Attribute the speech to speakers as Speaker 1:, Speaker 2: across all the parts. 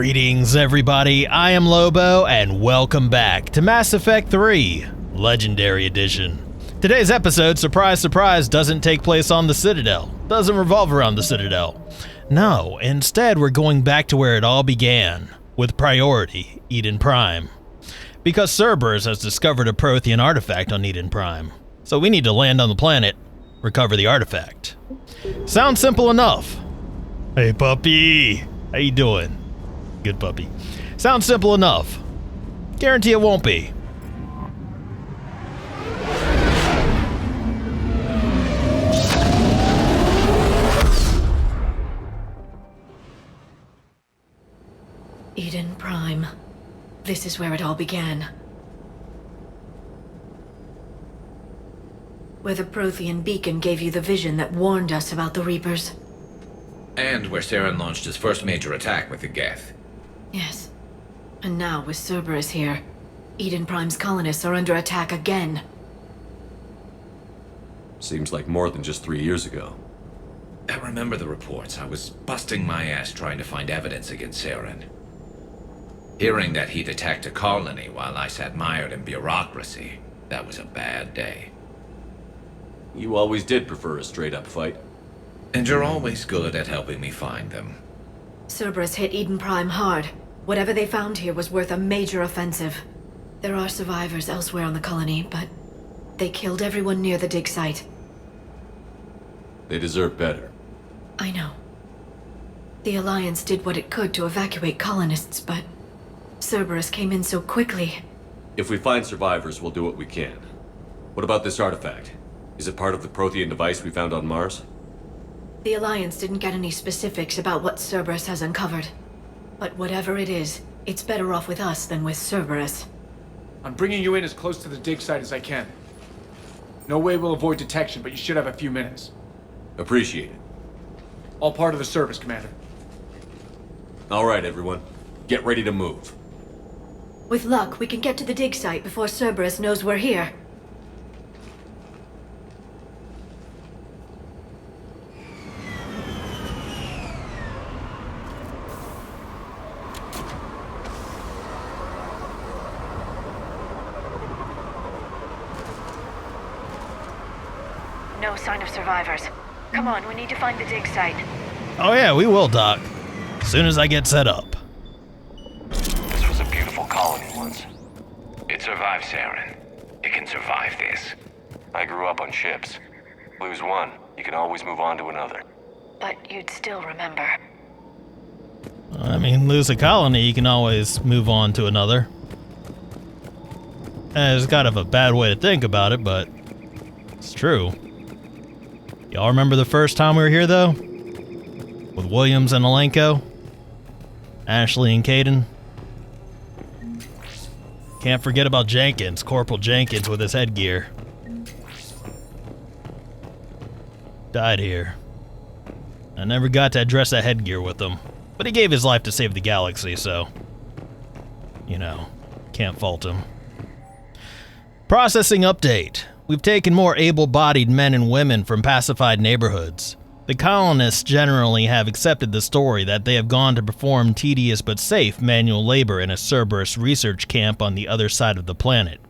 Speaker 1: Greetings everybody, I am Lobo and welcome back to Mass Effect 3 Legendary Edition. Today's episode, surprise surprise, doesn't take place on the Citadel, doesn't revolve around the Citadel. No, instead we're going back to where it all began, with priority, Eden Prime. Because Cerberus has discovered a PROTHEAN artifact on Eden Prime, so we need to land on the planet, recover the artifact. Sounds simple enough. Hey puppy, how you doing? Good puppy. Sounds simple enough. Guarantee it won't be.
Speaker 2: Eden Prime. This is where it all began. Where the PROTHEAN beacon gave you the vision that warned us about the Reapers.
Speaker 3: And where Saren launched his first major attack with the Geth.
Speaker 2: Yes. And now, with Cerberus here, Eden Prime's colonists are under attack again.
Speaker 4: Seems like more than just 3 years ago.
Speaker 3: I remember the reports. I was busting my ass trying to find evidence against Saren. Hearing that he'd attacked a colony while I sat mired in bureaucracy, that was a bad day.
Speaker 4: You always did prefer a straight-up fight.
Speaker 3: And you're always good at helping me find them.
Speaker 2: Cerberus hit Eden Prime hard. Whatever they found here was worth a major offensive. There are survivors elsewhere on the colony, but they killed everyone near the dig site.
Speaker 4: They deserve better.
Speaker 2: I know. The Alliance did what it could to evacuate colonists, but Cerberus came in so quickly.
Speaker 4: If we find survivors, we'll do what we can. What about this artifact? Is it part of the PROTHEAN device we found on Mars?
Speaker 2: The Alliance didn't get any specifics about what Cerberus has uncovered. But whatever it is, it's better off with us than with Cerberus.
Speaker 5: I'm bringing you in as close to the dig site as I can. No way we'll avoid detection, but you should have a few minutes.
Speaker 4: Appreciate it.
Speaker 5: All part of the service, Commander.
Speaker 4: All right, everyone. Get ready to move.
Speaker 2: With luck, we can get to the dig site before Cerberus knows we're here. No sign of survivors. Come on, we need to find the dig site.
Speaker 1: Oh yeah, we will, Doc. As soon as I get set up.
Speaker 6: This was a beautiful colony once. It survived Saren. It can survive this. I grew up on ships. Lose one, you can always move on to another.
Speaker 2: But you'd still remember.
Speaker 1: I mean, lose a colony, you can always move on to another. It's kind of a bad way to think about it, but it's true. Y'all remember the first time we were here, though? With Williams and Alenko? Ashley and Caden? Can't forget about Jenkins, Corporal Jenkins with his headgear. Died here. I never got to address that headgear with him, but he gave his life to save the galaxy, so, you know, can't fault him. Processing update. We've taken more able-bodied men and women from pacified neighborhoods. The colonists generally have accepted the story that they have gone to perform tedious but safe manual labor in a Cerberus research camp on the other side of the planet.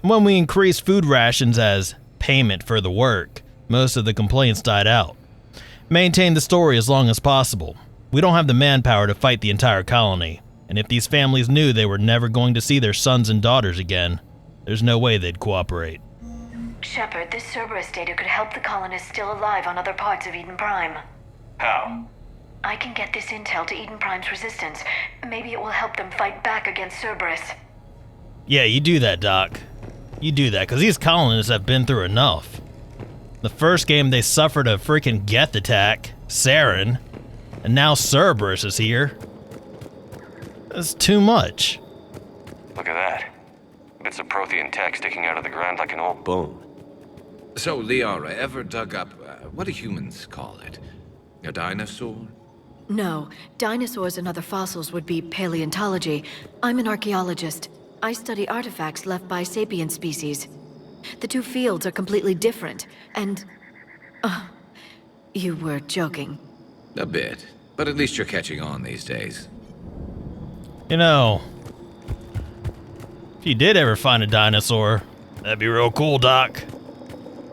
Speaker 1: And when we increased food rations as payment for the work, most of the complaints died out. Maintain the story as long as possible. We don't have the manpower to fight the entire colony, and if these families knew they were never going to see their sons and daughters again, there's no way they'd cooperate.
Speaker 2: Shepard, this Cerberus data could help the colonists still alive on other parts of Eden Prime.
Speaker 6: How?
Speaker 2: I can get this intel to Eden Prime's resistance. Maybe it will help them fight back against Cerberus.
Speaker 1: Yeah, you do that, Doc. You do that, because these colonists have been through enough. The first game they suffered a freaking Geth attack, Saren, and now Cerberus is here. That's too much.
Speaker 6: Look at that. Bits of PROTHEAN tech sticking out of the ground like an old bone.
Speaker 3: So, Liara, ever dug up, what do humans call it? A dinosaur?
Speaker 2: No, dinosaurs and other fossils would be paleontology. I'm an archaeologist. I study artifacts left by sapient species. The two fields are completely different, and... you were joking.
Speaker 3: A bit. But at least you're catching on these days.
Speaker 1: You know, if you did ever find a dinosaur, that'd be real cool, Doc.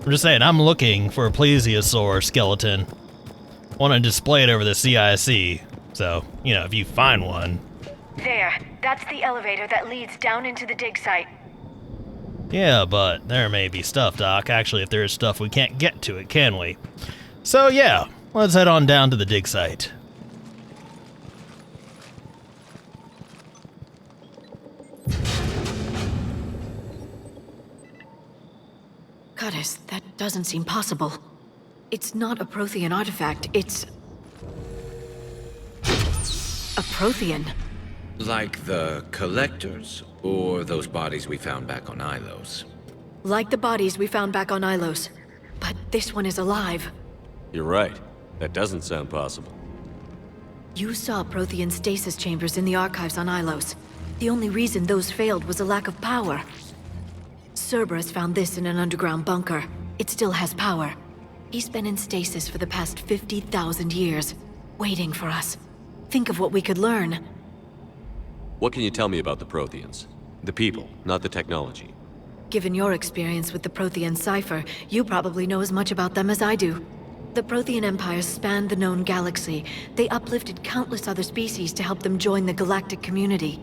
Speaker 1: I'm just saying, I'm looking for a plesiosaur skeleton. Want to display it over the CIC. So, you know, if you find one.
Speaker 2: There. That's the elevator that leads down into the dig site.
Speaker 1: Yeah, but there may be stuff, Doc. Actually, if there is stuff, we can't get to it, can we? So, yeah, let's head on down to the dig site.
Speaker 2: Goddess, that doesn't seem possible. It's not a Prothean artifact, it's... a Prothean.
Speaker 3: Like the collectors, or those bodies we found back on Ilos.
Speaker 2: Like the bodies we found back on Ilos. But this one is alive.
Speaker 4: You're right. That doesn't sound possible.
Speaker 2: You saw Prothean stasis chambers in the archives on Ilos. The only reason those failed was a lack of power. Cerberus found this in an underground bunker. It still has power. He's been in stasis for the past 50,000 years, waiting for us. Think of what we could learn.
Speaker 4: What can you tell me about the Protheans? The people, not the technology.
Speaker 2: Given your experience with the Prothean cipher, you probably know as much about them as I do. The Prothean Empire spanned the known galaxy. They uplifted countless other species to help them join the galactic community.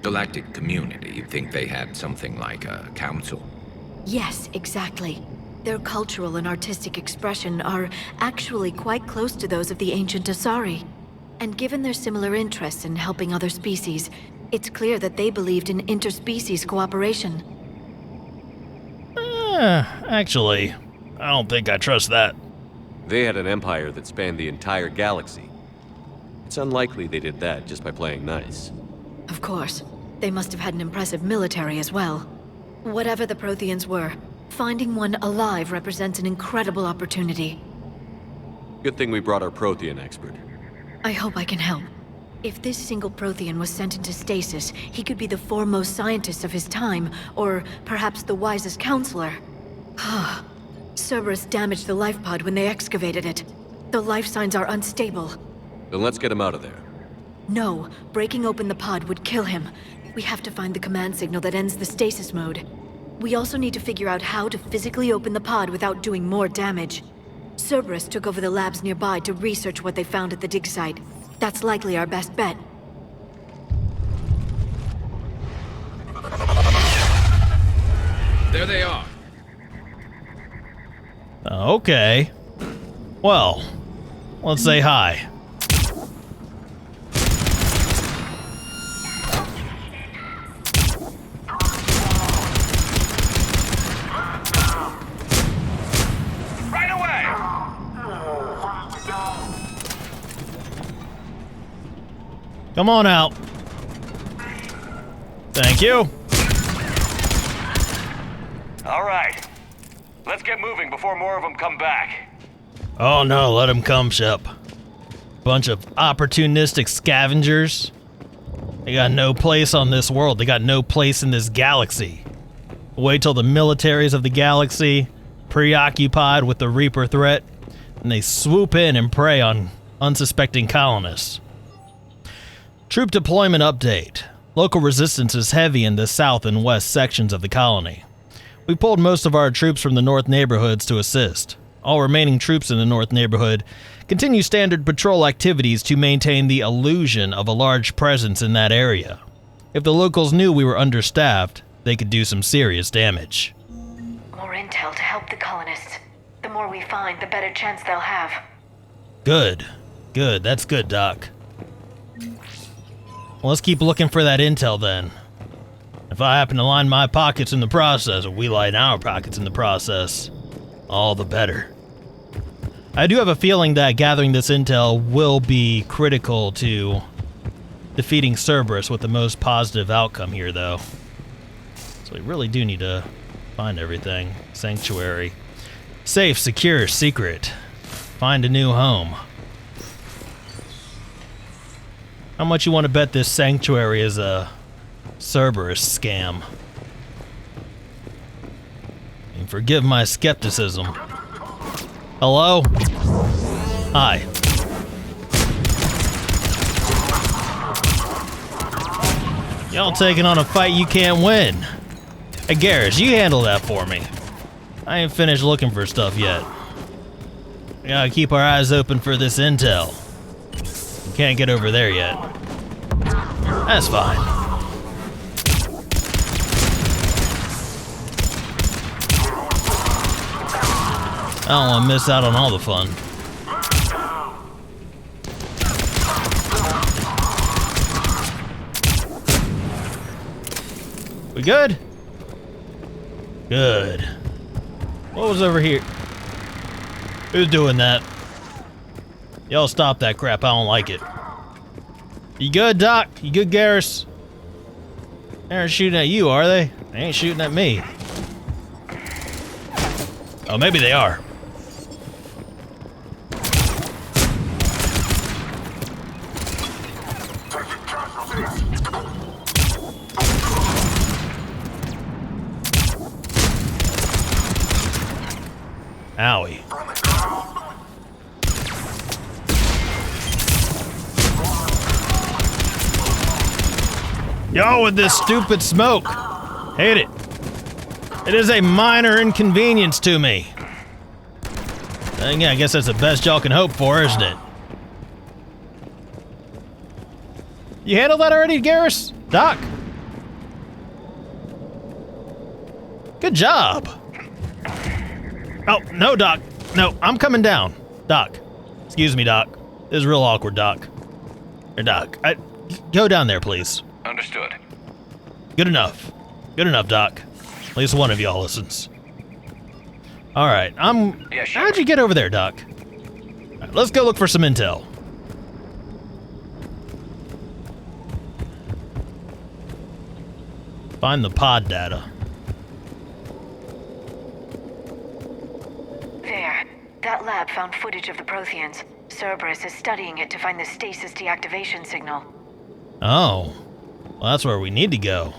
Speaker 3: Galactic community, you think they had something like a council?
Speaker 2: Yes, exactly. Their cultural and artistic expression are actually quite close to those of the ancient Asari. And given their similar interests in helping other species, it's clear that they believed in interspecies cooperation.
Speaker 1: Actually, I don't think I trust that.
Speaker 4: They had an empire that spanned the entire galaxy. It's unlikely they did that just by playing nice.
Speaker 2: Of course. They must have had an impressive military as well. Whatever the Protheans were, finding one alive represents an incredible opportunity.
Speaker 4: Good thing we brought our Prothean expert.
Speaker 2: I hope I can help. If this single Prothean was sent into stasis, he could be the foremost scientist of his time, or perhaps the wisest counselor. Cerberus damaged the life pod when they excavated it. The life signs are unstable.
Speaker 4: Then let's get him out of there.
Speaker 2: No, breaking open the pod would kill him. We have to find the command signal that ends the stasis mode. We also need to figure out how to physically open the pod without doing more damage. Cerberus took over the labs nearby to research what they found at the dig site. That's likely our best bet.
Speaker 3: There they are.
Speaker 1: Okay. Well, let's say hi.
Speaker 6: Right away!
Speaker 1: Come on out. Thank you.
Speaker 6: All right. Let's get moving before more of them come back.
Speaker 1: Oh no, let him come, Shep. Bunch of opportunistic scavengers. They got no place on this world. They got no place in this galaxy. Wait till the militaries of the galaxy, preoccupied with the Reaper threat, and they swoop in and prey on unsuspecting colonists. Troop deployment update. Local resistance is heavy in the south and west sections of the colony. We pulled most of our troops from the north neighborhoods to assist. All remaining troops in the north neighborhood continue standard patrol activities to maintain the illusion of a large presence in that area. If the locals knew we were understaffed, they could do some serious damage.
Speaker 2: More intel to help the colonists. The more we find, the better chance they'll have.
Speaker 1: Good. Good. That's good, Doc. Well, let's keep looking for that intel then. If I happen to line my pockets in the process, or we line our pockets in the process, all the better. I do have a feeling that gathering this intel will be critical to defeating Cerberus with the most positive outcome here, though. So we really do need to find everything. Sanctuary. Safe, secure, secret. Find a new home. How much you want to bet this sanctuary is a Cerberus scam? And forgive my skepticism. Hello? Hi. Y'all taking on a fight you can't win. Hey, Garrus, you handle that for me. I ain't finished looking for stuff yet. We gotta keep our eyes open for this intel. We can't get over there yet. That's fine. I don't want to miss out on all the fun. We good? Good. What was over here? Who's doing that? Y'all stop that crap, I don't like it. You good, Doc? You good, Garrus? They aren't shooting at you, are they? They ain't shooting at me. Oh, maybe they are. Owie. Y'all with this stupid smoke. Hate it. It is a minor inconvenience to me. Yeah, I guess that's the best y'all can hope for, isn't it? You handled that already, Garrus? Doc? Good job. Oh, no, Doc. No, I'm coming down. Doc. Excuse me, Doc. This is real awkward, Doc. Or Doc, go down there, please.
Speaker 6: Understood.
Speaker 1: Good enough. Good enough, Doc. At least one of y'all listens. Alright,
Speaker 6: Yeah, sure.
Speaker 1: how'd you get over there, Doc? All right, let's go look for some intel. Find the pod data.
Speaker 2: There. That lab found footage of the Protheans. Cerberus is studying it to find the stasis deactivation signal.
Speaker 1: Oh. Well, that's where we need to go.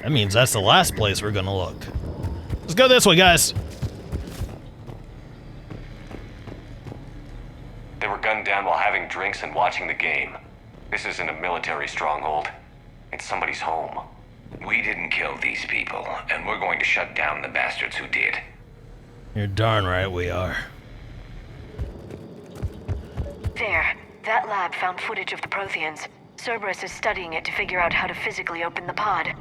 Speaker 1: That means that's the last place we're gonna look. Let's go this way, guys.
Speaker 6: They were gunned down while having drinks and watching the game. This isn't a military stronghold. It's somebody's home.
Speaker 3: We didn't kill these people, and we're going to shut down the bastards who did.
Speaker 1: You're darn right we are.
Speaker 2: There. That lab found footage of the Protheans. Cerberus is studying it to figure out how to physically open the pod.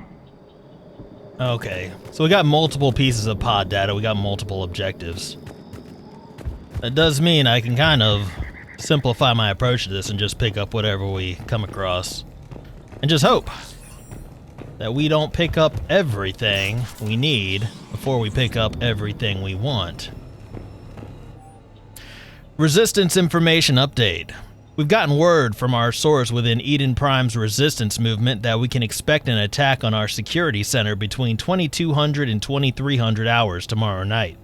Speaker 1: Okay, so we got multiple pieces of pod data, we got multiple objectives. That does mean I can kind of simplify my approach to this and just pick up whatever we come across. And just hope that we don't pick up everything we need before we pick up everything we want. Resistance information update. We've gotten word from our source within Eden Prime's resistance movement that we can expect an attack on our security center between 2200 and 2300 hours tomorrow night.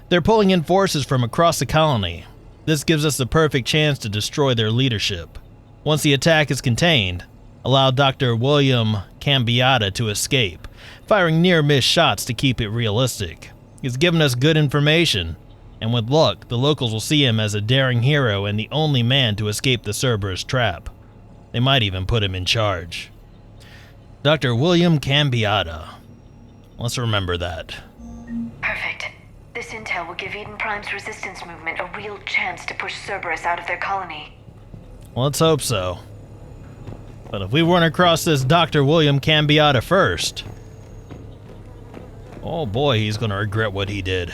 Speaker 1: They're pulling in forces from across the colony. This gives us the perfect chance to destroy their leadership. Once the attack is contained, allow Dr. William Cambiata to escape, firing near-miss shots to keep it realistic. He's given us good information, and with luck, the locals will see him as a daring hero and the only man to escape the Cerberus trap. They might even put him in charge. Dr. William Cambiata. Let's remember that.
Speaker 2: Perfect. This intel will give Eden Prime's resistance movement a real chance to push Cerberus out of their colony.
Speaker 1: Let's hope so. But if we run across this Dr. William Cambiata first, oh boy, he's gonna regret what he did.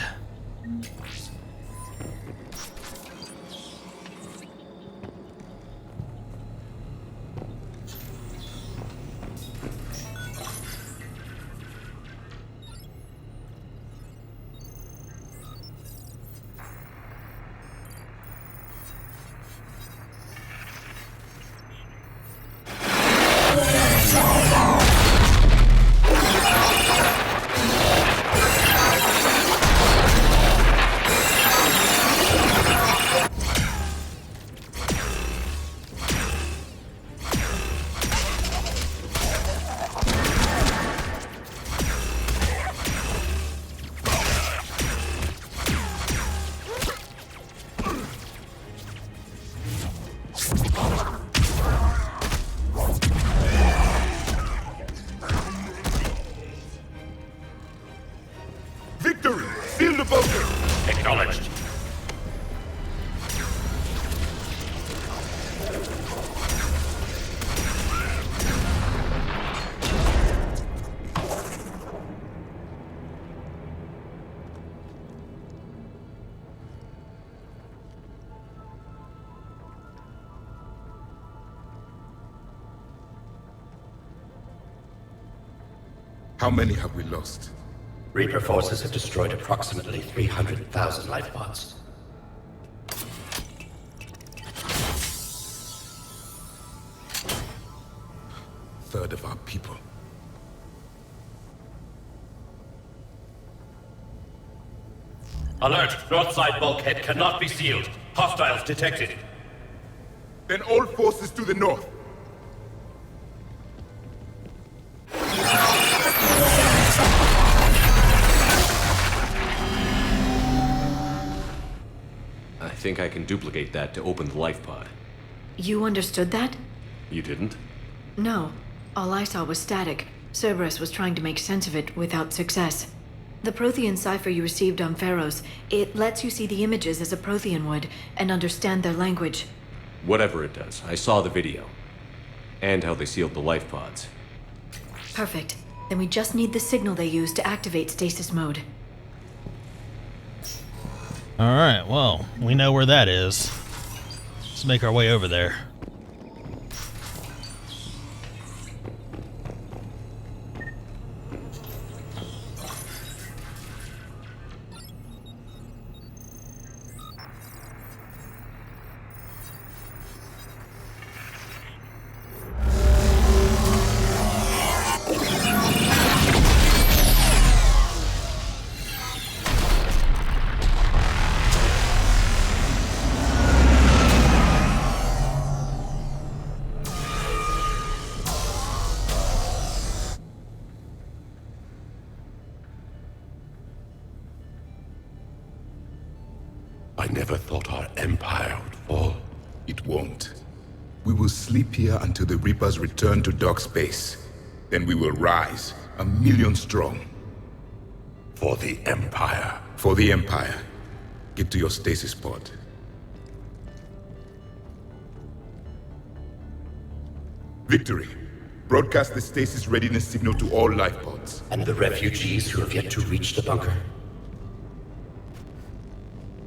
Speaker 7: How many have we lost?
Speaker 8: Reaper forces have destroyed approximately 300,000 life pods.
Speaker 7: Third of our people.
Speaker 8: Alert! North side bulkhead cannot be sealed. Hostiles detected.
Speaker 7: Then all forces to the north.
Speaker 4: I think I can duplicate that to open the life pod.
Speaker 2: You understood that?
Speaker 4: You didn't?
Speaker 2: No. All I saw was static. Cerberus was trying to make sense of it without success. The Prothean cipher you received on Pharaohs, it lets you see the images as a Prothean would and understand their language.
Speaker 4: Whatever it does, I saw the video. And how they sealed the life pods.
Speaker 2: Perfect. Then we just need the signal they use to activate stasis mode.
Speaker 1: Alright, well, we know where that is. Let's make our way over there.
Speaker 7: I never thought our empire would fall. It won't. We will sleep here until the Reapers return to dark space. Then we will rise, 1,000,000 strong. For the Empire. For the Empire. Get to your stasis pod. Victory. Broadcast the stasis readiness signal to all life pods.
Speaker 8: And the refugees who have yet to reach the bunker.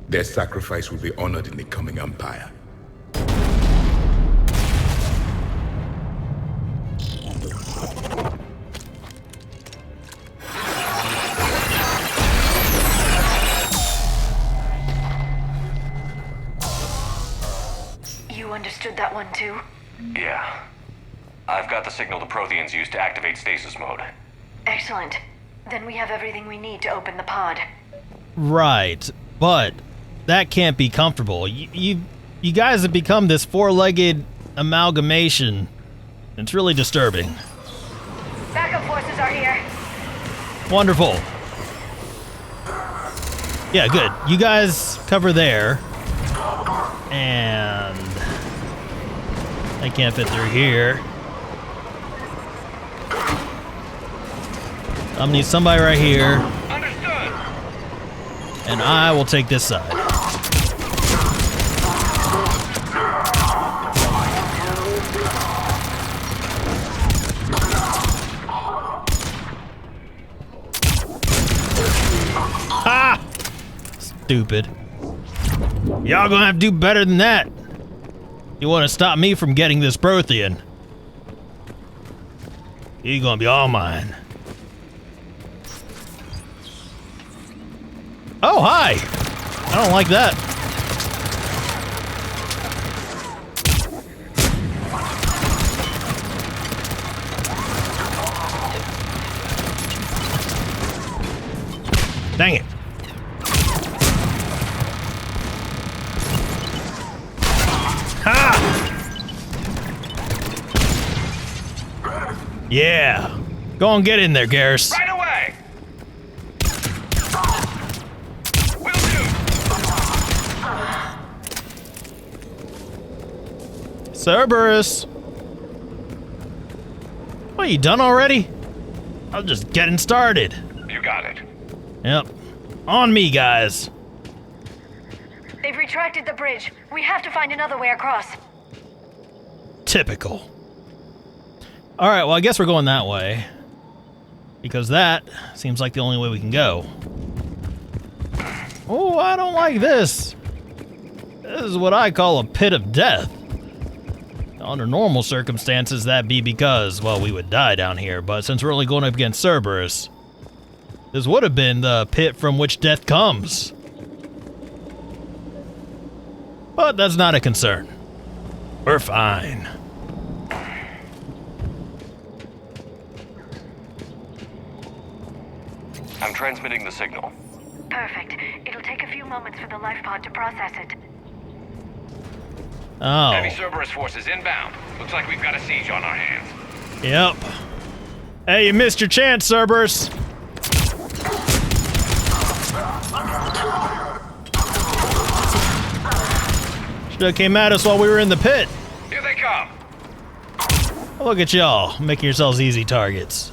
Speaker 7: Their sacrifice will be honored in the coming Empire.
Speaker 2: You understood that one too?
Speaker 6: Yeah. I've got the signal the Protheans use to activate stasis mode.
Speaker 2: Excellent. Then we have everything we need to open the pod.
Speaker 1: Right, but that can't be comfortable. You guys have become this four-legged amalgamation. It's really disturbing.
Speaker 2: Backup forces are here.
Speaker 1: Wonderful. Yeah, good. You guys cover there. And I can't fit through here. I'm gonna need somebody right here.
Speaker 6: Understood!
Speaker 1: And I will take this side. Ha! Stupid. Y'all gonna have to do better than that. You wanna stop me from getting this Prothean? You're gonna be all mine. Oh, hi! I don't like that. Dang it. Ha! Yeah. Go on, get in there, Garrus.
Speaker 6: Right away! Will do!
Speaker 1: Cerberus. What, you done already? I was just getting started.
Speaker 6: You got it.
Speaker 1: Yep. On me, guys.
Speaker 2: They've retracted the bridge. We have to find another way across.
Speaker 1: Typical. Alright, well, I guess we're going that way. Because that seems like the only way we can go. Oh, I don't like this. This is what I call a pit of death. Under normal circumstances, that'd be because, well, we would die down here, but since we're only going up against Cerberus, this would have been the pit from which death comes. But that's not a concern. We're fine.
Speaker 6: I'm transmitting the signal.
Speaker 2: Perfect. It'll take a few moments for the life pod to process it.
Speaker 1: Oh.
Speaker 3: Heavy Cerberus forces inbound. Looks like we've got a siege on our hands.
Speaker 1: Yep. Hey, you missed your chance, Cerberus. Should've came at us while we were in the pit.
Speaker 3: Here they come.
Speaker 1: Look at y'all, making yourselves easy targets.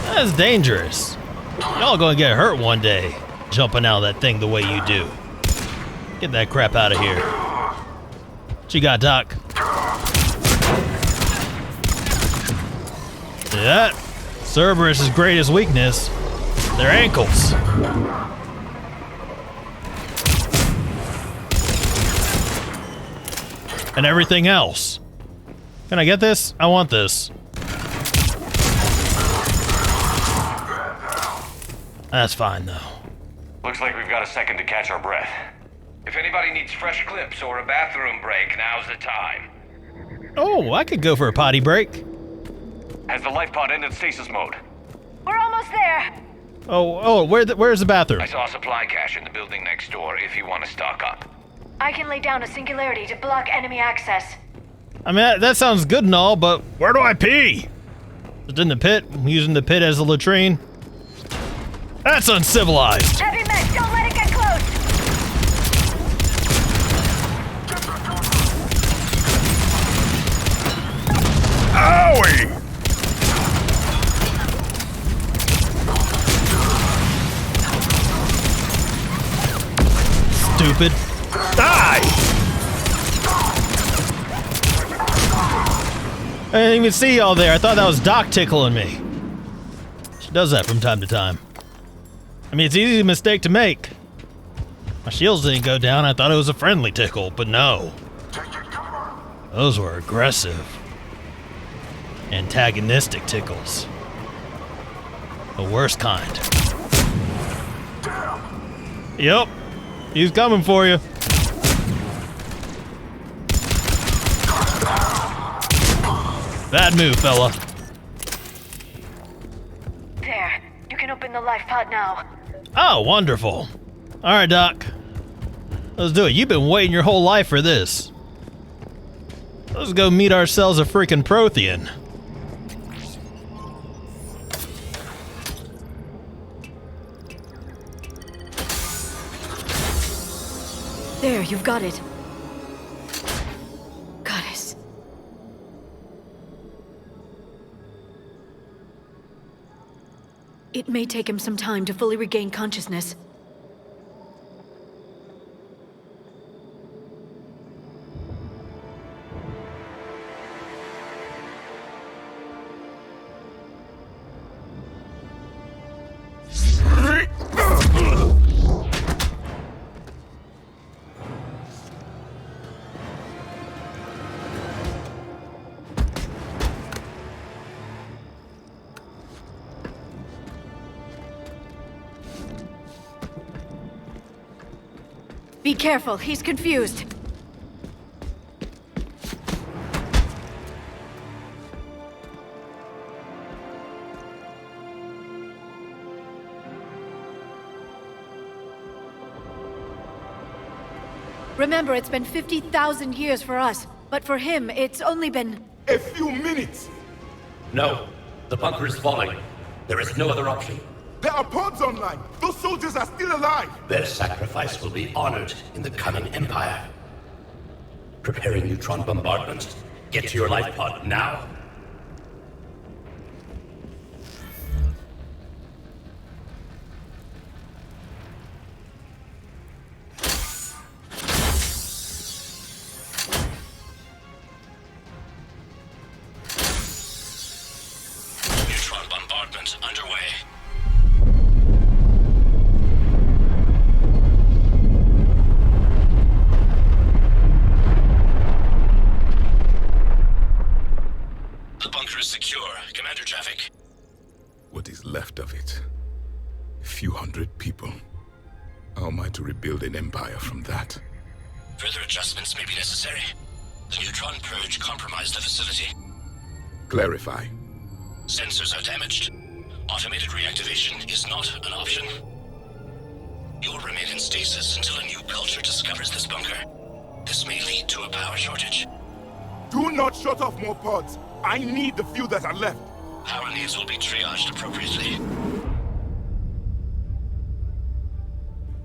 Speaker 1: That's dangerous. Y'all gonna get hurt one day, jumping out of that thing the way you do. Get that crap out of here. What you got, Doc? See that? Cerberus' greatest weakness, their ankles. And everything else. Can I get this? I want this. That's fine, though.
Speaker 6: Looks like we've got a second to catch our breath.
Speaker 3: If anybody needs fresh clips or a bathroom break, now's the time.
Speaker 1: Oh, I could go for a potty break.
Speaker 6: Has the life pod ended stasis mode?
Speaker 2: We're almost there.
Speaker 1: Where's the bathroom?
Speaker 3: I saw a supply cache in the building next door if you want to stock up.
Speaker 2: I can lay down a singularity to block enemy access.
Speaker 1: I mean, that sounds good and all, but where do I pee? Just in the pit? I'm using the pit as a latrine? That's uncivilized.
Speaker 2: Heavy mech, don't let it get close.
Speaker 1: Owie! Stupid. Die! I didn't even see y'all there. I thought that was Doc tickling me. She does that from time to time. I mean, it's an easy mistake to make. My shields didn't go down. I thought it was a friendly tickle, but no. Those were aggressive, antagonistic tickles. The worst kind. Yep. He's coming for you. Bad move, fella.
Speaker 2: There. You can open the life pod now.
Speaker 1: Oh, wonderful. All right, Doc. Let's do it. You've been waiting your whole life for this. Let's go meet ourselves a freaking Prothian.
Speaker 2: There, you've got it. Goddess. It may take him some time to fully regain consciousness. Be careful, he's confused. Remember, it's been 50,000 years for us, but for him, it's only been...
Speaker 7: A few minutes!
Speaker 8: No. The bunker is falling. There is no other option.
Speaker 7: There are pods online! Those soldiers are still alive!
Speaker 8: Their sacrifice will be honored in the coming Empire. Preparing neutron bombardment. Get to your life pod now. Neutron bombardment Bombardment underway. The bunker is secure. Commander traffic.
Speaker 7: What is left of it? A few hundred people. How am I to rebuild an empire from that?
Speaker 8: Further adjustments may be necessary. The neutron purge compromised the facility.
Speaker 7: Clarify.
Speaker 8: Sensors are damaged. Automated reactivation is not an option. You'll remain in stasis until a new culture discovers this bunker. This may lead to a power shortage.
Speaker 7: Do not shut off more pods! I need the few that are left!
Speaker 8: Power needs will be triaged appropriately.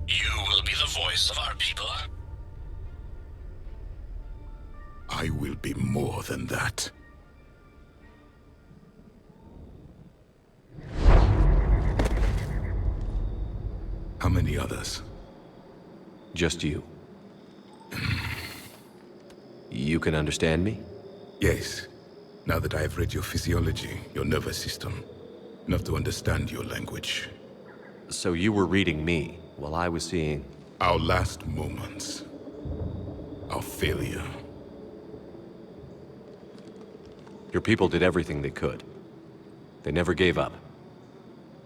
Speaker 8: You will be the voice of our people.
Speaker 7: I will be more than that. How many others?
Speaker 4: Just you. You can understand me?
Speaker 7: Yes. Now that I have read your physiology, your nervous system, enough to understand your language.
Speaker 4: So you were reading me while I was seeing...
Speaker 7: Our last moments. Our failure.
Speaker 4: Your people did everything they could. They never gave up.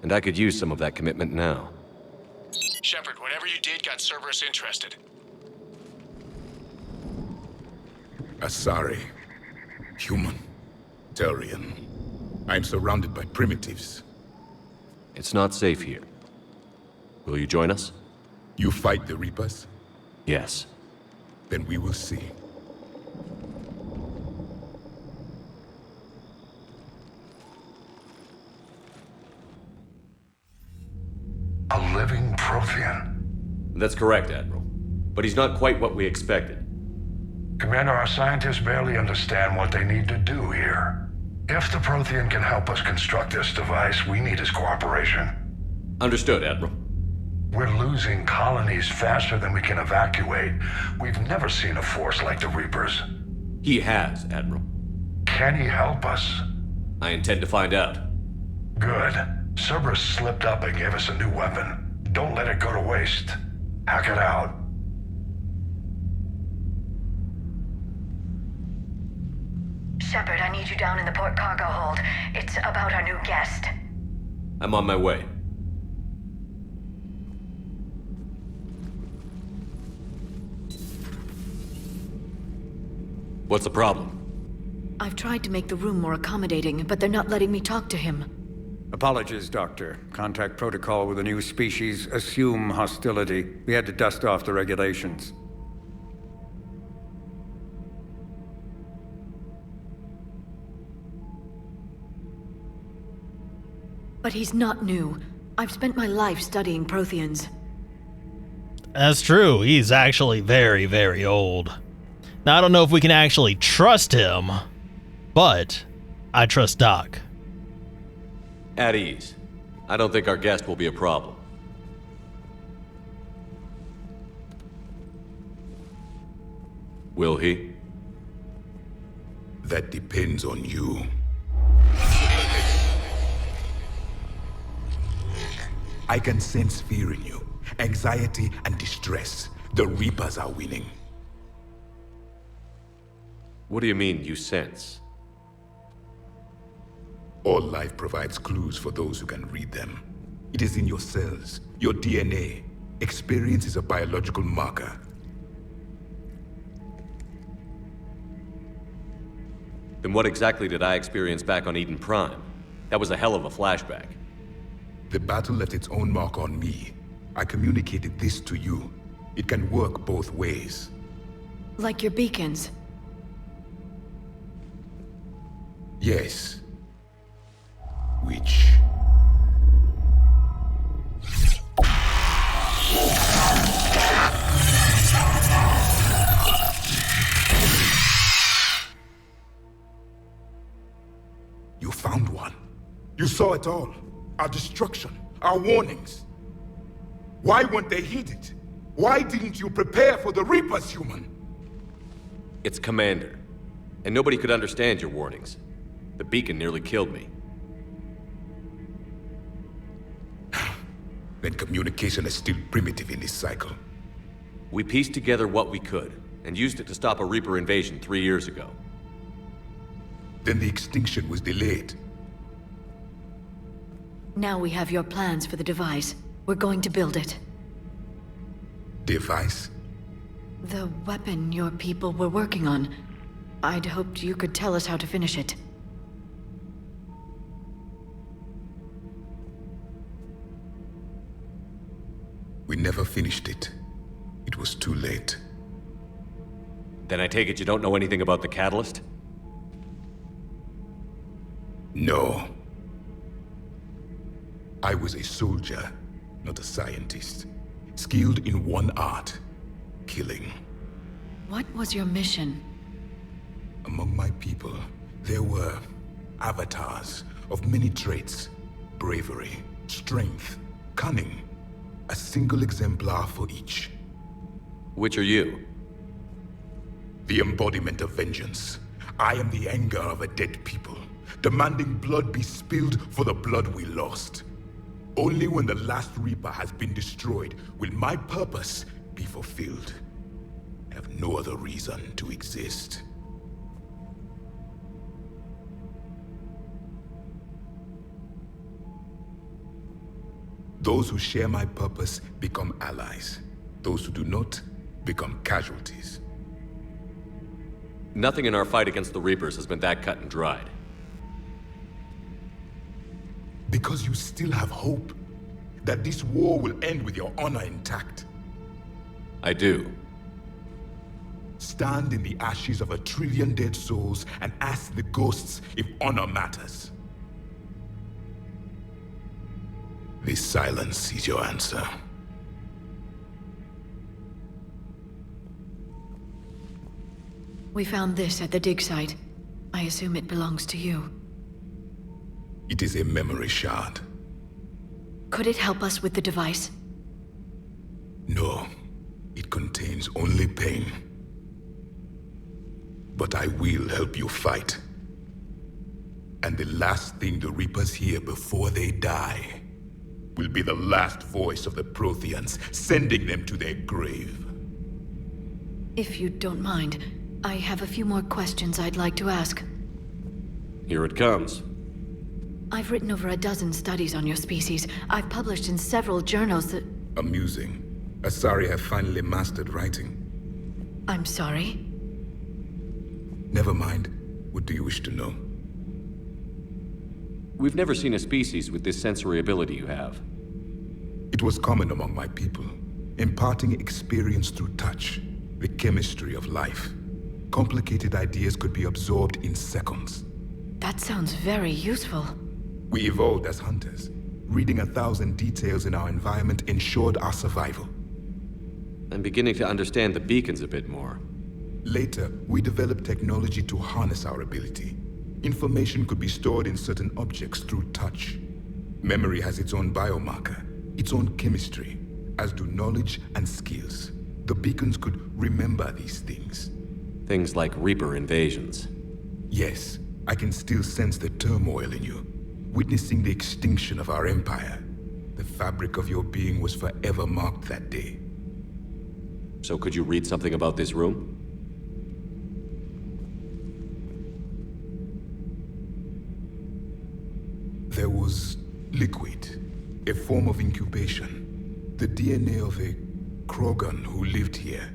Speaker 4: And I could use some of that commitment now.
Speaker 5: Shepard, whatever you did got Cerberus interested.
Speaker 7: Asari. Human. Turian. I'm surrounded by primitives.
Speaker 4: It's not safe here. Will you join us?
Speaker 7: You fight the Reapers?
Speaker 4: Yes.
Speaker 7: Then we will see.
Speaker 9: A living Prothean.
Speaker 4: That's correct, Admiral. But he's not quite what we expected.
Speaker 9: Commander, our scientists barely understand what they need to do here. If the Prothean can help us construct this device, we need his cooperation.
Speaker 4: Understood, Admiral.
Speaker 9: We're losing colonies faster than we can evacuate. We've never seen a force like the Reapers.
Speaker 4: He has, Admiral.
Speaker 9: Can he help us?
Speaker 4: I intend to find out.
Speaker 9: Good. Cerberus slipped up and gave us a new weapon. Don't let it go to waste. Hack it out.
Speaker 2: Shepard, I need you down in the port cargo hold. It's about our new guest.
Speaker 4: I'm on my way. What's the problem?
Speaker 2: I've tried to make the room more accommodating, but they're not letting me talk to him.
Speaker 10: Apologies, Doctor. Contact protocol with a new species. Assume hostility. We had to dust off the regulations.
Speaker 2: But he's not new. I've spent my life studying Protheans.
Speaker 1: That's true. He's actually very, very old. Now, I don't know if we can actually trust him, but I trust Doc.
Speaker 4: At ease. I don't think our guest will be a problem. Will he?
Speaker 7: That depends on you. I can sense fear in you, anxiety and distress. The Reapers are winning.
Speaker 4: What do you mean, you sense?
Speaker 7: All life provides clues for those who can read them. It is in your cells, your DNA. Experience is a biological marker.
Speaker 4: Then what exactly did I experience back on Eden Prime? That was a hell of a flashback.
Speaker 7: The battle left its own mark on me. I communicated this to you. It can work both ways.
Speaker 2: Like your beacons.
Speaker 7: Yes. Which... You found one. You saw it all. Our destruction, our warnings. Why weren't they heeded? Why didn't you prepare for the Reapers, human?
Speaker 4: It's Commander. And nobody could understand your warnings. The beacon nearly killed me.
Speaker 7: then communication is still primitive in this cycle.
Speaker 4: We pieced together what we could, and used it to stop a Reaper invasion 3 years ago.
Speaker 7: Then the extinction was delayed.
Speaker 2: Now we have your plans for the device. We're going to build it.
Speaker 7: Device?
Speaker 2: The weapon your people were working on. I'd hoped you could tell us how to finish it.
Speaker 7: We never finished it. It was too late.
Speaker 4: Then I take it you don't know anything about the catalyst?
Speaker 7: No. I was a soldier, not a scientist. Skilled in one art: killing.
Speaker 2: What was your mission?
Speaker 7: Among my people, there were avatars of many traits: bravery, strength, cunning. A single exemplar for each.
Speaker 4: Which are you?
Speaker 7: The embodiment of vengeance. I am the anger of a dead people, demanding blood be spilled for the blood we lost. Only when the last Reaper has been destroyed will my purpose be fulfilled. I have no other reason to exist. Those who share my purpose become allies. Those who do not become casualties.
Speaker 4: Nothing in our fight against the Reapers has been that cut and dried.
Speaker 7: Because you still have hope that this war will end with your honor intact.
Speaker 4: I do.
Speaker 7: Stand in the ashes of 1 trillion dead souls and ask the ghosts if honor matters. This silence is your answer.
Speaker 2: We found this at the dig site. I assume it belongs to you.
Speaker 7: It is a memory shard.
Speaker 2: Could it help us with the device?
Speaker 7: No, it contains only pain. But I will help you fight. And the last thing the Reapers hear before they die will be the last voice of the Protheans, sending them to their grave.
Speaker 2: If you don't mind, I have a few more questions I'd like to ask.
Speaker 4: Here it comes.
Speaker 2: I've written over a dozen studies on your species. I've published in several journals that...
Speaker 7: Amusing. Asari have finally mastered writing.
Speaker 2: I'm sorry?
Speaker 7: Never mind. What do you wish to know?
Speaker 4: We've never seen a species with this sensory ability you have.
Speaker 7: It was common among my people, imparting experience through touch, the chemistry of life. Complicated ideas could be absorbed in seconds.
Speaker 2: That sounds very useful.
Speaker 7: We evolved as hunters. Reading 1,000 details in our environment ensured our survival.
Speaker 4: I'm beginning to understand the beacons a bit more.
Speaker 7: Later, we developed technology to harness our ability. Information could be stored in certain objects through touch. Memory has its own biomarker, its own chemistry, as do knowledge and skills. The beacons could remember these things.
Speaker 4: Things like Reaper invasions.
Speaker 7: Yes, I can still sense the turmoil in you, witnessing the extinction of our empire. The fabric of your being was forever marked that day.
Speaker 4: So could you read something about this room?
Speaker 7: There was liquid, a form of incubation. The DNA of a Krogan who lived here.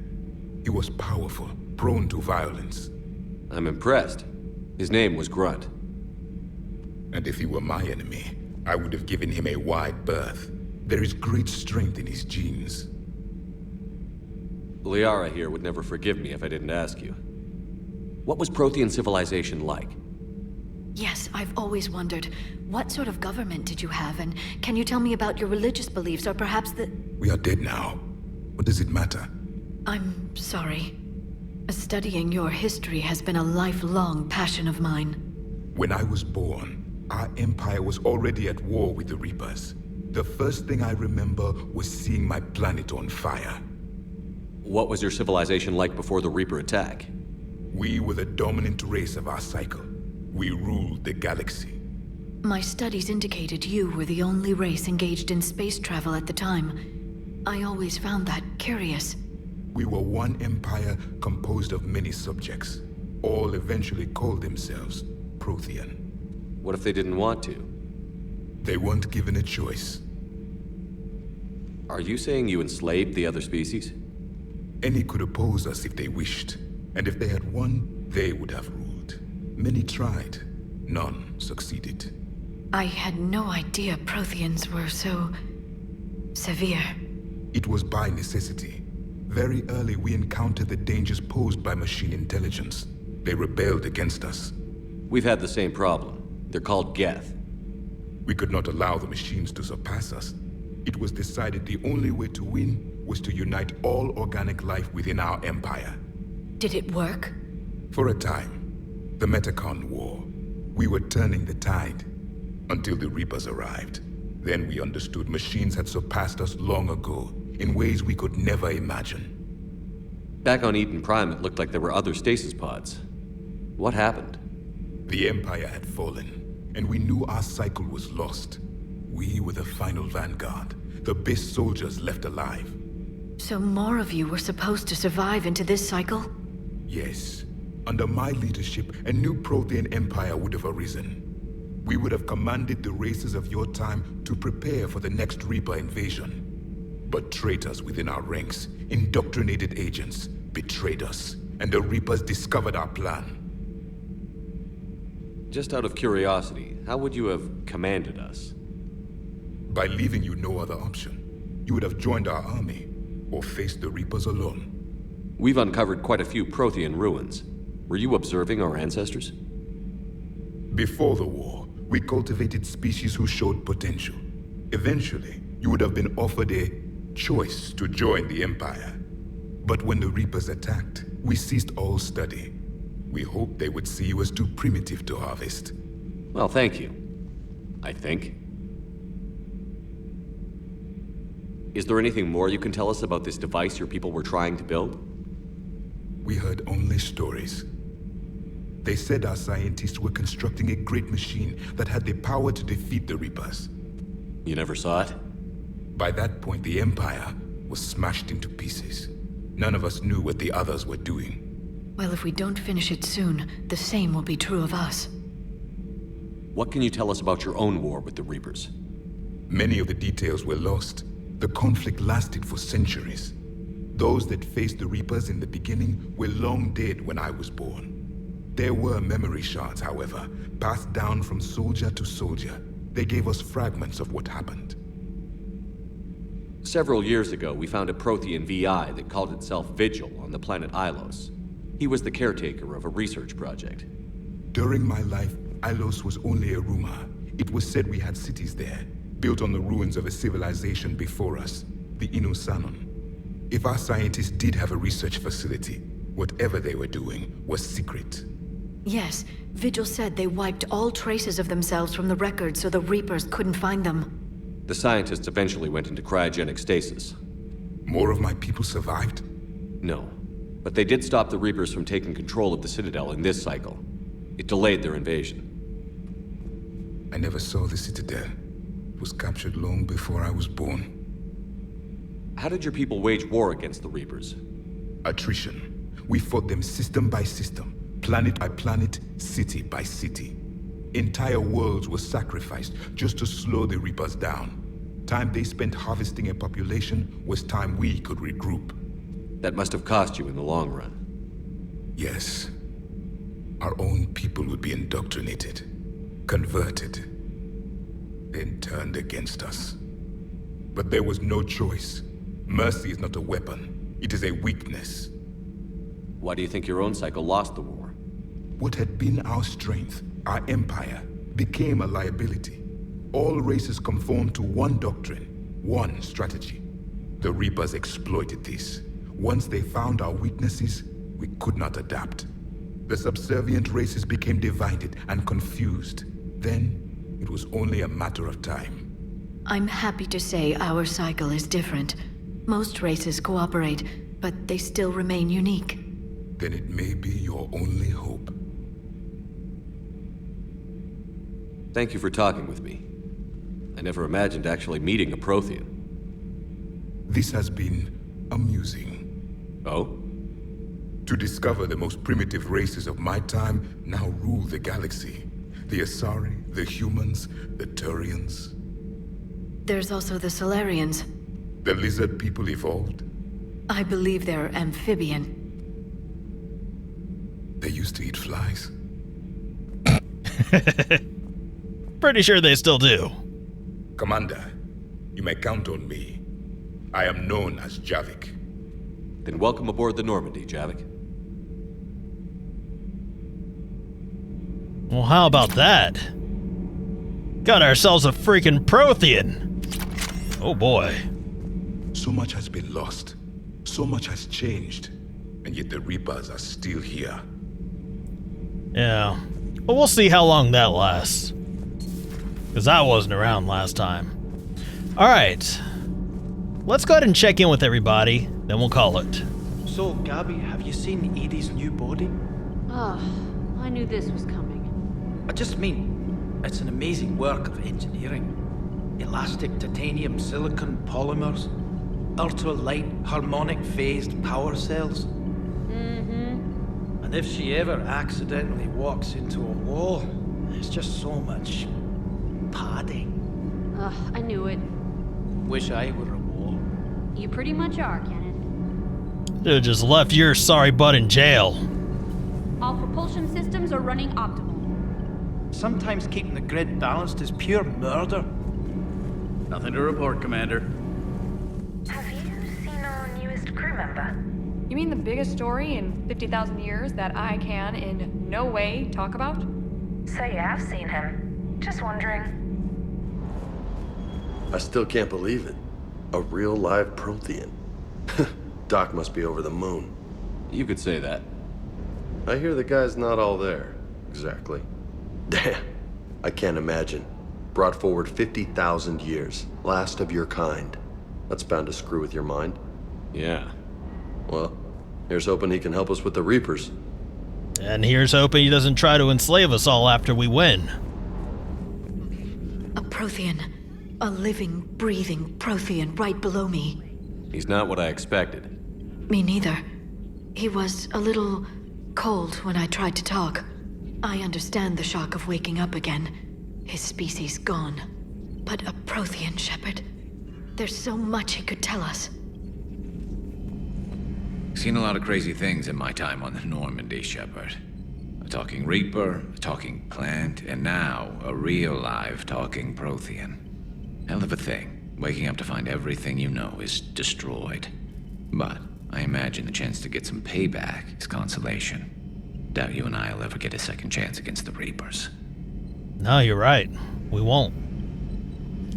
Speaker 7: He was powerful, prone to violence.
Speaker 4: I'm impressed. His name was Grunt.
Speaker 7: And if he were my enemy, I would have given him a wide berth. There is great strength in his genes.
Speaker 4: Liara here would never forgive me if I didn't ask you. What was Prothean civilization like?
Speaker 2: Yes, I've always wondered, what sort of government did you have, and can you tell me about your religious beliefs, or perhaps the...
Speaker 7: We are dead now. What does it matter?
Speaker 2: I'm sorry. Studying your history has been a lifelong passion of mine.
Speaker 7: When I was born, our empire was already at war with the Reapers. The first thing I remember was seeing my planet on fire.
Speaker 4: What was your civilization like before the Reaper attack?
Speaker 7: We were the dominant race of our cycle. We ruled the galaxy.
Speaker 2: My studies indicated you were the only race engaged in space travel at the time. I always found that curious.
Speaker 7: We were one empire composed of many subjects. All eventually called themselves PROTHEAN.
Speaker 4: What if they didn't want to?
Speaker 7: They weren't given a choice.
Speaker 4: Are you saying you enslaved the other species?
Speaker 7: Any could oppose us if they wished, and if they had won, they would have ruled. Many tried. None succeeded.
Speaker 2: I had no idea Protheans were so... severe.
Speaker 7: It was by necessity. Very early we encountered the dangers posed by machine intelligence. They rebelled against us.
Speaker 4: We've had the same problem. They're called Geth.
Speaker 7: We could not allow the machines to surpass us. It was decided the only way to win was to unite all organic life within our empire.
Speaker 2: Did it work?
Speaker 7: For a time. The Metacon War. We were turning the tide. Until the Reapers arrived. Then we understood machines had surpassed us long ago, in ways we could never imagine.
Speaker 4: Back on Eden Prime, it looked like there were other stasis pods. What happened?
Speaker 7: The Empire had fallen, and we knew our cycle was lost. We were the final vanguard, the best soldiers left alive.
Speaker 2: So more of you were supposed to survive into this cycle?
Speaker 7: Yes. Under my leadership, a new Prothean Empire would have arisen. We would have commanded the races of your time to prepare for the next Reaper invasion. But traitors within our ranks, indoctrinated agents, betrayed us, and the Reapers discovered our plan.
Speaker 4: Just out of curiosity, how would you have commanded us?
Speaker 7: By leaving you no other option. You would have joined our army, or faced the Reapers alone.
Speaker 4: We've uncovered quite a few Prothean ruins. Were you observing our ancestors?
Speaker 7: Before the war, we cultivated species who showed potential. Eventually, you would have been offered a choice to join the Empire. But when the Reapers attacked, we ceased all study. We hoped they would see you as too primitive to harvest.
Speaker 4: Well, thank you. I think. Is there anything more you can tell us about this device your people were trying to build?
Speaker 7: We heard only stories. They said our scientists were constructing a great machine that had the power to defeat the Reapers.
Speaker 4: You never saw it?
Speaker 7: By that point, the Empire was smashed into pieces. None of us knew what the others were doing.
Speaker 2: Well, if we don't finish it soon, the same will be true of us.
Speaker 4: What can you tell us about your own war with the Reapers?
Speaker 7: Many of the details were lost. The conflict lasted for centuries. Those that faced the Reapers in the beginning were long dead when I was born. There were memory shards, however, passed down from soldier to soldier. They gave us fragments of what happened.
Speaker 4: Several years ago, we found a Prothean VI that called itself Vigil on the planet Ilos. He was the caretaker of a research project.
Speaker 7: During my life, Ilos was only a rumor. It was said we had cities there, built on the ruins of a civilization before us, the Inusanon. If our scientists did have a research facility, whatever they were doing was secret.
Speaker 2: Yes, Vigil said they wiped all traces of themselves from the records so the Reapers couldn't find them.
Speaker 4: The scientists eventually went into cryogenic stasis.
Speaker 7: More of my people survived?
Speaker 4: No, but they did stop the Reapers from taking control of the Citadel in this cycle. It delayed their invasion.
Speaker 7: I never saw the Citadel. It was captured long before I was born.
Speaker 4: How did your people wage war against the Reapers?
Speaker 7: Attrition. We fought them system by system, planet by planet, city by city. Entire worlds were sacrificed just to slow the Reapers down. Time they spent harvesting a population was time we could regroup.
Speaker 4: That must have cost you in the long run.
Speaker 7: Yes. Our own people would be indoctrinated, converted, then turned against us. But there was no choice. Mercy is not a weapon. It is a weakness.
Speaker 4: Why do you think your own cycle lost the war?
Speaker 7: What had been our strength, our empire, became a liability. All races conformed to one doctrine, one strategy. The Reapers exploited this. Once they found our weaknesses, we could not adapt. The subservient races became divided and confused. Then, it was only a matter of time.
Speaker 2: I'm happy to say our cycle is different. Most races cooperate, but they still remain unique.
Speaker 7: Then it may be your only hope.
Speaker 4: Thank you for talking with me. I never imagined actually meeting a Prothean.
Speaker 7: This has been amusing.
Speaker 4: Oh?
Speaker 7: To discover the most primitive races of my time now rule the galaxy. The Asari, the humans, the Turians.
Speaker 2: There's also the Solarians.
Speaker 7: The lizard people evolved.
Speaker 2: I believe they're amphibian.
Speaker 7: They used to eat flies.
Speaker 1: Pretty sure they still do.
Speaker 7: Commander, you may count on me. I am known as Javik.
Speaker 4: Then welcome aboard the Normandy, Javik.
Speaker 1: Well, how about that? Got ourselves a freaking Prothean. Oh boy.
Speaker 7: So much has been lost. So much has changed. And yet the Reapers are still here.
Speaker 1: Yeah. Well, we'll see how long that lasts. Because I wasn't around last time. Alright. Let's go ahead and check in with everybody, then we'll call it.
Speaker 11: So, Gabby, have you seen Edie's new body?
Speaker 12: Ah, I knew this was coming.
Speaker 11: I just mean, it's an amazing work of engineering. Elastic titanium silicon polymers, ultra-light harmonic phased power cells.
Speaker 12: Mm-hmm.
Speaker 11: And if she ever accidentally walks into a wall, there's just so much padding.
Speaker 12: Ugh, I knew it.
Speaker 11: Wish I were a wall.
Speaker 12: You pretty much are, Kenneth.
Speaker 1: Should've just left your sorry butt in jail.
Speaker 12: All propulsion systems are running optimal.
Speaker 11: Sometimes keeping the grid balanced is pure murder.
Speaker 13: Nothing to report, Commander.
Speaker 14: Have you seen our newest crew member?
Speaker 15: You mean the biggest story in 50,000 years that I can in no way talk about?
Speaker 14: So you have seen him. Just wondering.
Speaker 16: I still can't believe it. A real live Prothean. Doc must be over the moon.
Speaker 4: You could say that.
Speaker 16: I hear the guy's not all there. Exactly. Damn. I can't imagine. Brought forward 50,000 years. Last of your kind. That's bound to screw with your mind.
Speaker 4: Yeah.
Speaker 16: Well, here's hoping he can help us with the Reapers.
Speaker 1: And here's hoping he doesn't try to enslave us all after we win.
Speaker 2: A Prothean. A living, breathing Prothean right below me.
Speaker 4: He's not what I expected.
Speaker 2: Me neither. He was a little cold when I tried to talk. I understand the shock of waking up again. His species gone. But a Prothean, Shepard. There's so much he could tell us.
Speaker 3: Seen a lot of crazy things in my time on the Normandy, Shepard. A talking Reaper, a talking plant, and now a real live talking Prothean. Hell of a thing, waking up to find everything you know is destroyed. But I imagine the chance to get some payback is consolation. Doubt you and I'll ever get a second chance against the Reapers.
Speaker 1: No, you're right. We won't.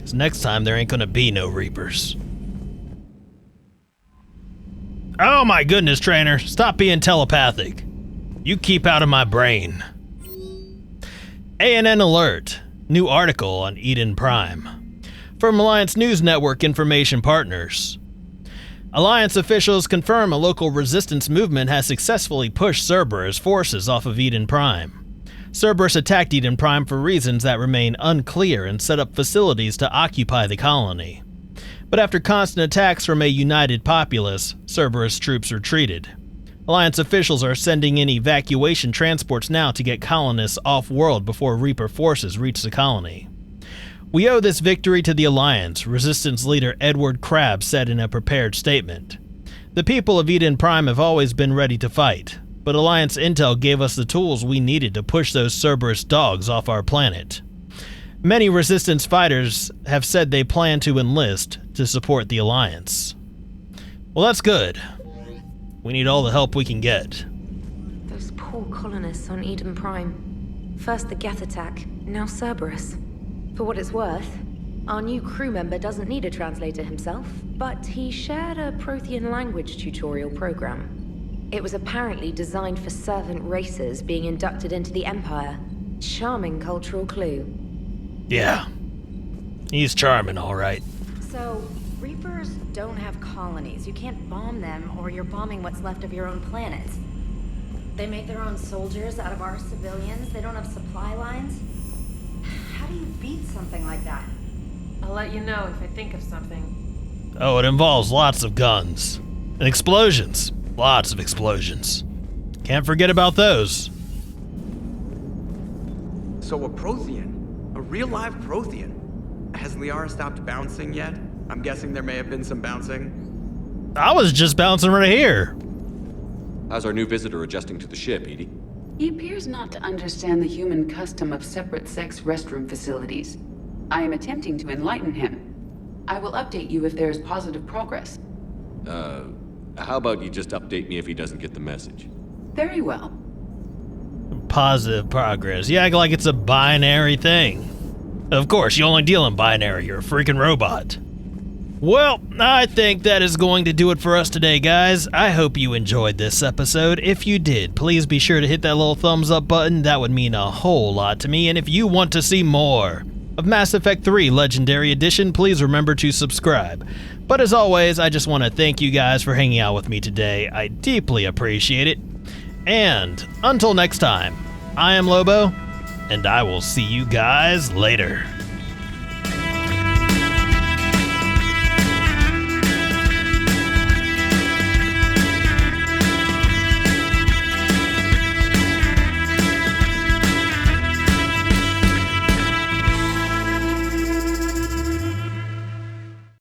Speaker 1: 'Cause next time there ain't gonna be no Reapers. Oh my goodness, Trainer. Stop being telepathic. You keep out of my brain. ANN alert. New article on Eden Prime. From Alliance News Network information partners. Alliance officials confirm a local resistance movement has successfully pushed Cerberus forces off of Eden Prime. Cerberus attacked Eden Prime for reasons that remain unclear and set up facilities to occupy the colony. But after constant attacks from a united populace, Cerberus troops retreated. Alliance officials are sending in evacuation transports now to get colonists off-world before Reaper forces reach the colony. We owe this victory to the Alliance, Resistance leader Edward Crabb said in a prepared statement. The people of Eden Prime have always been ready to fight, but Alliance intel gave us the tools we needed to push those Cerberus dogs off our planet. Many Resistance fighters have said they plan to enlist to support the Alliance. Well, that's good. We need all the help we can get.
Speaker 17: Those poor colonists on Eden Prime. First the Geth attack, now Cerberus. For what it's worth, our new crew member doesn't need a translator himself, but he shared a Prothean language tutorial program. It was apparently designed for servant races being inducted into the Empire. Charming cultural clue.
Speaker 1: Yeah. He's charming, all right.
Speaker 18: So, Reapers don't have colonies. You can't bomb them, or you're bombing what's left of your own planet. They make their own soldiers out of our civilians. They don't have supply lines. How something like that?
Speaker 15: I'll let you know if I think of something.
Speaker 1: Oh, it involves lots of guns. And explosions. Lots of explosions. Can't forget about those.
Speaker 19: So a Prothean? A real live Prothean? Has Liara stopped bouncing yet? I'm guessing there may have been some bouncing.
Speaker 1: I was just bouncing right here.
Speaker 4: How's our new visitor adjusting to the ship, Edie?
Speaker 20: He appears not to understand the human custom of separate-sex restroom facilities. I am attempting to enlighten him. I will update you if there is positive progress.
Speaker 4: How about you just update me if he doesn't get the message?
Speaker 20: Very well.
Speaker 1: Positive progress. You act like it's a binary thing. Of course, you only deal in binary. You're a freaking robot. Well, I think that is going to do it for us today, guys. I hope you enjoyed this episode. If you did, please be sure to hit that little thumbs up button. That would mean a whole lot to me. And if you want to see more of Mass Effect 3 Legendary Edition, please remember to subscribe. But as always, I just want to thank you guys for hanging out with me today. I deeply appreciate it. And until next time, I am Lobo, and I will see you guys later.